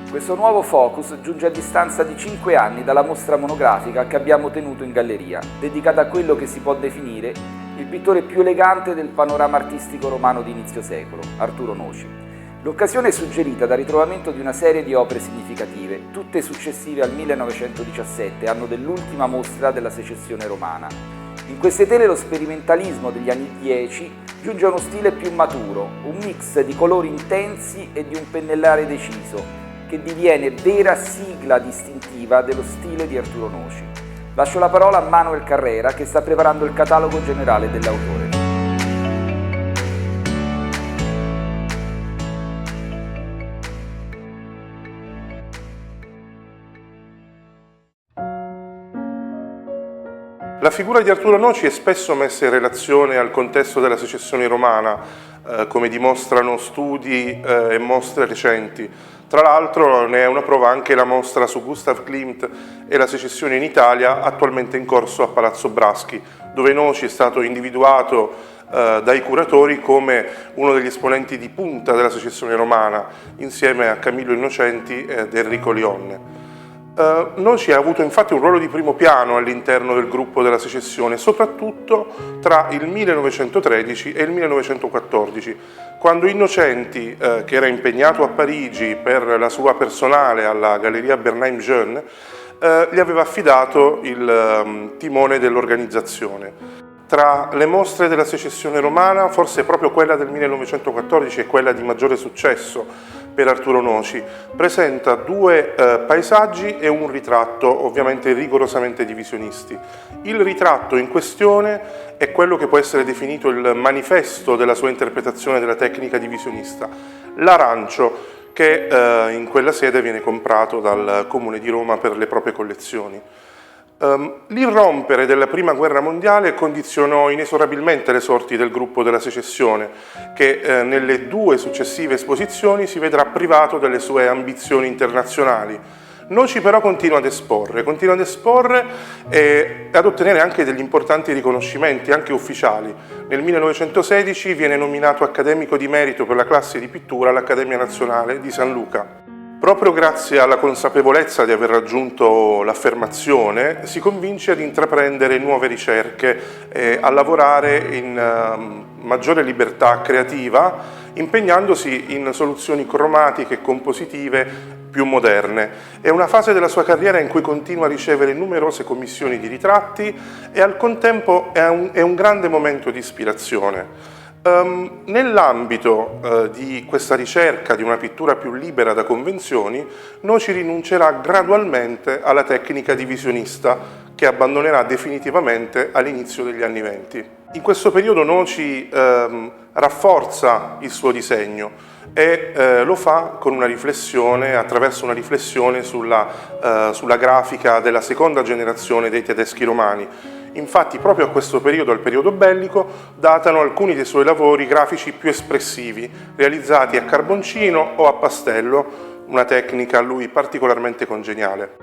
Questo nuovo focus giunge a distanza di 5 anni dalla mostra monografica che abbiamo tenuto in galleria, dedicata a quello che si può definire il pittore più elegante del panorama artistico romano di inizio secolo, Arturo Noci. L'occasione è suggerita dal ritrovamento di una serie di opere significative, tutte successive al 1917, anno dell'ultima mostra della secessione romana. In queste tele lo sperimentalismo degli anni 10 giunge a uno stile più maturo, un mix di colori intensi e di un pennellare deciso, che diviene vera sigla distintiva dello stile di Arturo Noci. Lascio la parola a Manuel Carrera che sta preparando il catalogo generale dell'autore. La figura di Arturo Noci è spesso messa in relazione al contesto della secessione romana, come dimostrano studi e mostre recenti. Tra l'altro ne è una prova anche la mostra su Gustav Klimt e la secessione in Italia, attualmente in corso a Palazzo Braschi, dove Noci è stato individuato dai curatori come uno degli esponenti di punta della secessione romana, insieme a Camillo Innocenti ed Enrico Lionne. Noci ha avuto infatti un ruolo di primo piano all'interno del gruppo della secessione, soprattutto tra il 1913 e il 1914, quando Innocenti, che era impegnato a Parigi per la sua personale alla Galleria Bernheim-Jeune, gli aveva affidato il timone dell'organizzazione. Tra le mostre della secessione romana, forse proprio quella del 1914 è quella di maggiore successo per Arturo Noci. Presenta due paesaggi e un ritratto, ovviamente rigorosamente divisionisti. Il ritratto in questione è quello che può essere definito il manifesto della sua interpretazione della tecnica divisionista. L'arancio, che in quella sede viene comprato dal Comune di Roma per le proprie collezioni. L'irrompere della Prima Guerra Mondiale condizionò inesorabilmente le sorti del gruppo della secessione, che nelle due successive esposizioni si vedrà privato delle sue ambizioni internazionali. Noci però continua ad esporre e ad ottenere anche degli importanti riconoscimenti, anche ufficiali. Nel 1916 viene nominato accademico di merito per la classe di pittura all'Accademia Nazionale di San Luca. Proprio grazie alla consapevolezza di aver raggiunto l'affermazione, si convince ad intraprendere nuove ricerche e a lavorare in maggiore libertà creativa, impegnandosi in soluzioni cromatiche e compositive più moderne. È una fase della sua carriera in cui continua a ricevere numerose commissioni di ritratti e al contempo è un grande momento di ispirazione. Nell'ambito di questa ricerca di una pittura più libera da convenzioni, Noci rinuncerà gradualmente alla tecnica divisionista, che abbandonerà definitivamente all'inizio degli anni *20. In questo periodo Noci rafforza il suo disegno e lo fa con una riflessione, attraverso una riflessione sulla grafica della seconda generazione dei tedeschi romani. Infatti proprio a questo periodo, al periodo bellico, datano alcuni dei suoi lavori grafici più espressivi, realizzati a carboncino o a pastello, una tecnica a lui particolarmente congeniale.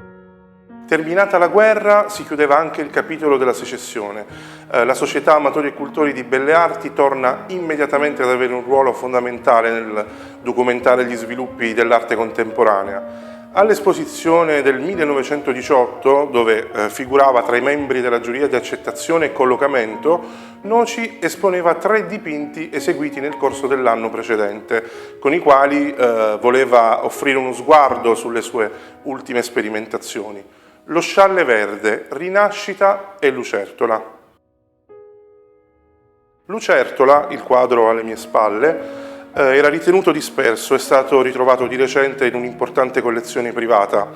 Terminata la guerra si chiudeva anche il capitolo della secessione. La Società Amatori e Cultori di Belle Arti torna immediatamente ad avere un ruolo fondamentale nel documentare gli sviluppi dell'arte contemporanea. All'esposizione del 1918, dove figurava tra i membri della giuria di accettazione e collocamento, Noci esponeva 3 dipinti eseguiti nel corso dell'anno precedente, con i quali voleva offrire uno sguardo sulle sue ultime sperimentazioni. Lo scialle verde, Rinascita e Lucertola. Lucertola, il quadro alle mie spalle, era ritenuto disperso, è stato ritrovato di recente in un'importante collezione privata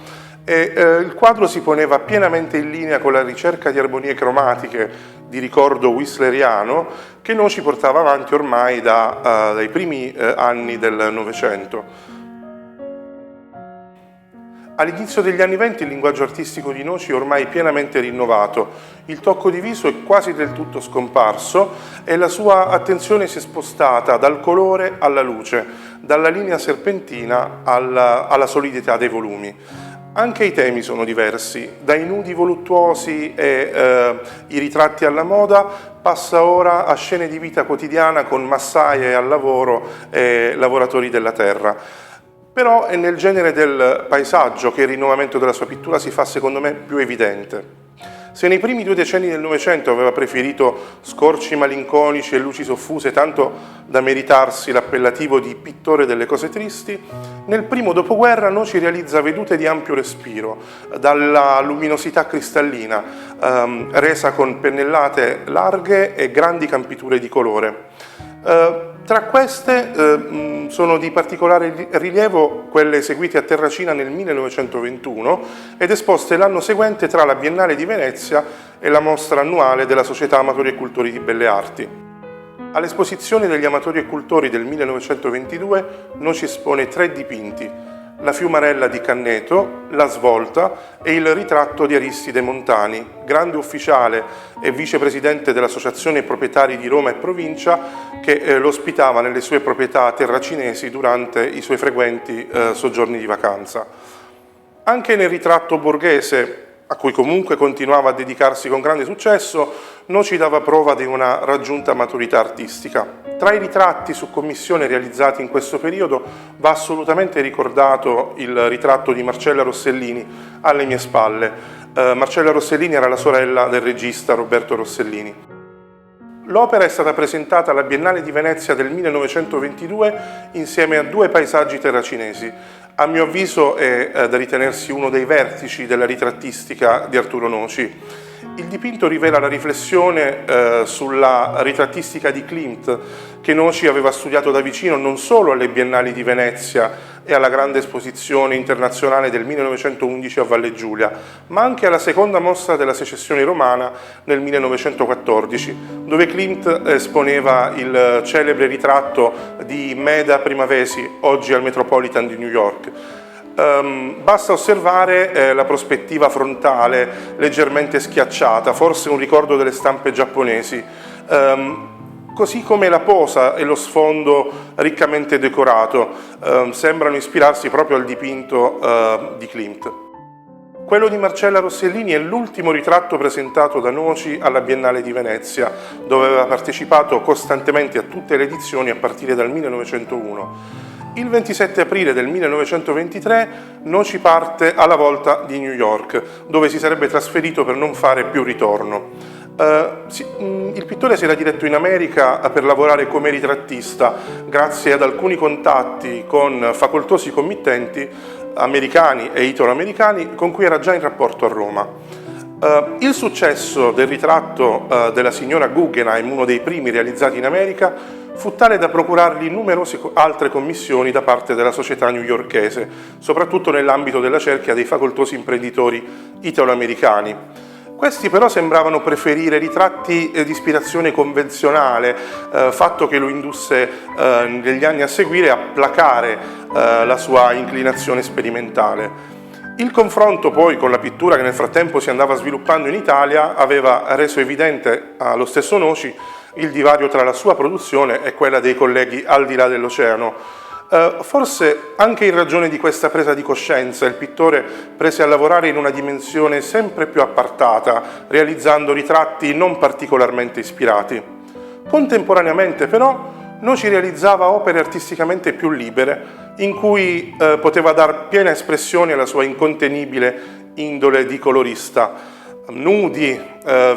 e il quadro si poneva pienamente in linea con la ricerca di armonie cromatiche di ricordo whistleriano che Noci portava avanti ormai dai primi anni del Novecento. All'inizio degli anni '20 il linguaggio artistico di Noci è ormai pienamente rinnovato, il tocco di viso è quasi del tutto scomparso e la sua attenzione si è spostata dal colore alla luce, dalla linea serpentina alla solidità dei volumi. Anche i temi sono diversi, dai nudi voluttuosi e i ritratti alla moda passa ora a scene di vita quotidiana con massaie al lavoro e lavoratori della terra. Però è nel genere del paesaggio che il rinnovamento della sua pittura si fa, secondo me, più evidente. Se nei primi 2 decenni del Novecento aveva preferito scorci malinconici e luci soffuse tanto da meritarsi l'appellativo di pittore delle cose tristi, nel primo dopoguerra Noci realizza vedute di ampio respiro, dalla luminosità cristallina, resa con pennellate larghe e grandi campiture di colore. Tra queste sono di particolare rilievo quelle eseguite a Terracina nel 1921 ed esposte l'anno seguente tra la Biennale di Venezia e la mostra annuale della Società Amatori e Cultori di Belle Arti. All'esposizione degli Amatori e Cultori del 1922 Noci espone 3 dipinti: la Fiumarella di Canneto, la Svolta e il ritratto di Aristide Montani, grande ufficiale e vicepresidente dell'Associazione Proprietari di Roma e Provincia, che lo ospitava nelle sue proprietà terracinesi durante i suoi frequenti soggiorni di vacanza. Anche nel ritratto borghese, a cui comunque continuava a dedicarsi con grande successo, Noci dava prova di una raggiunta maturità artistica. Tra i ritratti su commissione realizzati in questo periodo va assolutamente ricordato il ritratto di Marcella Rossellini alle mie spalle. Marcella Rossellini era la sorella del regista Roberto Rossellini. L'opera è stata presentata alla Biennale di Venezia del 1922 insieme a 2 paesaggi terracinesi. A mio avviso è da ritenersi uno dei vertici della ritrattistica di Arturo Noci. Il dipinto rivela la riflessione sulla ritrattistica di Klimt, che Noci aveva studiato da vicino non solo alle Biennali di Venezia e alla grande esposizione internazionale del 1911 a Valle Giulia, ma anche alla seconda mostra della Secessione romana nel 1914, dove Klimt esponeva il celebre ritratto di Meda Primavesi, oggi al Metropolitan di New York. Basta osservare la prospettiva frontale leggermente schiacciata, forse un ricordo delle stampe giapponesi, così come la posa e lo sfondo riccamente decorato sembrano ispirarsi proprio al dipinto di Klimt. Quello di Marcella Rossellini è l'ultimo ritratto presentato da Noci alla Biennale di Venezia, dove aveva partecipato costantemente a tutte le edizioni a partire dal 1901. Il 27 aprile del 1923 Noci parte alla volta di New York, dove si sarebbe trasferito per non fare più ritorno. Il pittore si era diretto in America per lavorare come ritrattista, grazie ad alcuni contatti con facoltosi committenti americani e italo-americani con cui era già in rapporto a Roma. Il successo del ritratto della signora Guggenheim, uno dei primi realizzati in America, fu tale da procurargli numerose altre commissioni da parte della società newyorkese, soprattutto nell'ambito della cerchia dei facoltosi imprenditori italo-americani. Questi però sembravano preferire ritratti di ispirazione convenzionale, fatto che lo indusse negli anni a seguire a placare la sua inclinazione sperimentale. Il confronto poi con la pittura che nel frattempo si andava sviluppando in Italia aveva reso evidente allo stesso Noci il divario tra la sua produzione e quella dei colleghi al di là dell'oceano. Forse anche in ragione di questa presa di coscienza il pittore prese a lavorare in una dimensione sempre più appartata, realizzando ritratti non particolarmente ispirati. Contemporaneamente però Noci realizzava opere artisticamente più libere, in cui poteva dar piena espressione alla sua incontenibile indole di colorista. Nudi,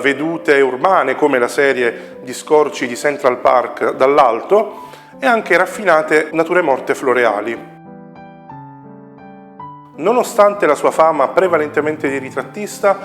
vedute urbane come la serie di scorci di Central Park dall'alto e anche raffinate nature morte floreali. Nonostante la sua fama prevalentemente di ritrattista,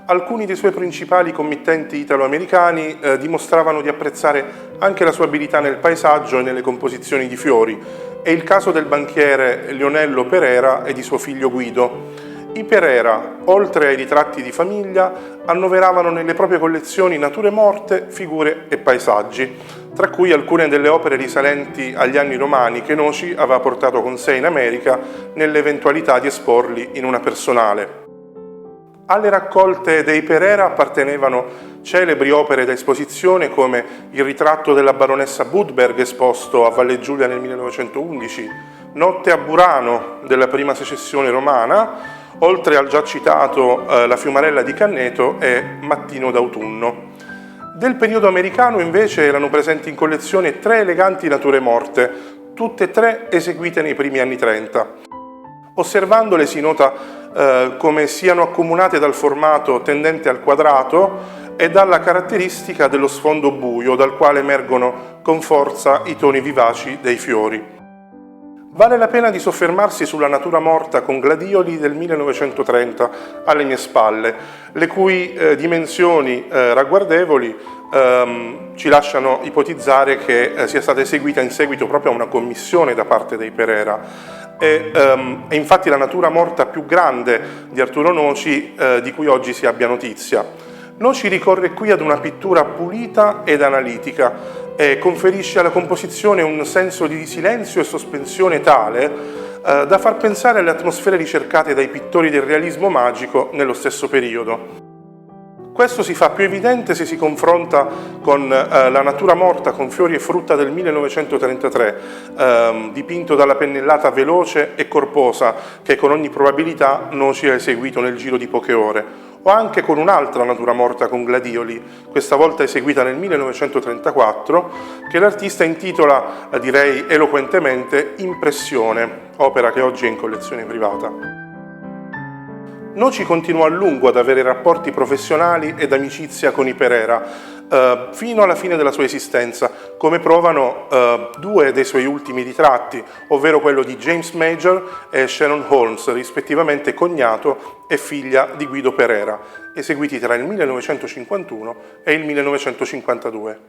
alcuni dei suoi principali committenti italo-americani dimostravano di apprezzare anche la sua abilità nel paesaggio e nelle composizioni di fiori. È il caso del banchiere Lionello Pereira e di suo figlio Guido. I Pereira, oltre ai ritratti di famiglia, annoveravano nelle proprie collezioni nature morte, figure e paesaggi, tra cui alcune delle opere risalenti agli anni romani che Noci aveva portato con sé in America nell'eventualità di esporli in una personale. Alle raccolte dei Pereira appartenevano celebri opere da esposizione come il ritratto della baronessa Budberg esposto a Valle Giulia nel 1911, Notte a Burano della prima secessione romana, oltre al già citato La Fiumarella di Canneto e Mattino d'autunno. Del periodo americano invece erano presenti in collezione 3 eleganti nature morte, tutte e 3 eseguite nei primi anni 30. Osservandole si nota come siano accomunate dal formato tendente al quadrato e dalla caratteristica dello sfondo buio, dal quale emergono con forza i toni vivaci dei fiori. Vale la pena di soffermarsi sulla natura morta con gladioli del 1930 alle mie spalle, le cui dimensioni ragguardevoli ci lasciano ipotizzare che sia stata eseguita in seguito proprio a una commissione da parte dei Perera. È infatti la natura morta più grande di Arturo Noci di cui oggi si abbia notizia. Noci ricorre qui ad una pittura pulita ed analitica e conferisce alla composizione un senso di silenzio e sospensione tale da far pensare alle atmosfere ricercate dai pittori del realismo magico nello stesso periodo. Questo si fa più evidente se si confronta con la natura morta con fiori e frutta del 1933, dipinto dalla pennellata veloce e corposa che con ogni probabilità Noci ha eseguito nel giro di poche ore, o anche con un'altra natura morta con gladioli, questa volta eseguita nel 1934, che l'artista intitola, direi eloquentemente, Impressione, opera che oggi è in collezione privata. Noci continuò a lungo ad avere rapporti professionali ed amicizia con i Perera, fino alla fine della sua esistenza, come provano due dei suoi ultimi ritratti, ovvero quello di James Major e Shannon Holmes, rispettivamente cognato e figlia di Guido Perera, eseguiti tra il 1951 e il 1952.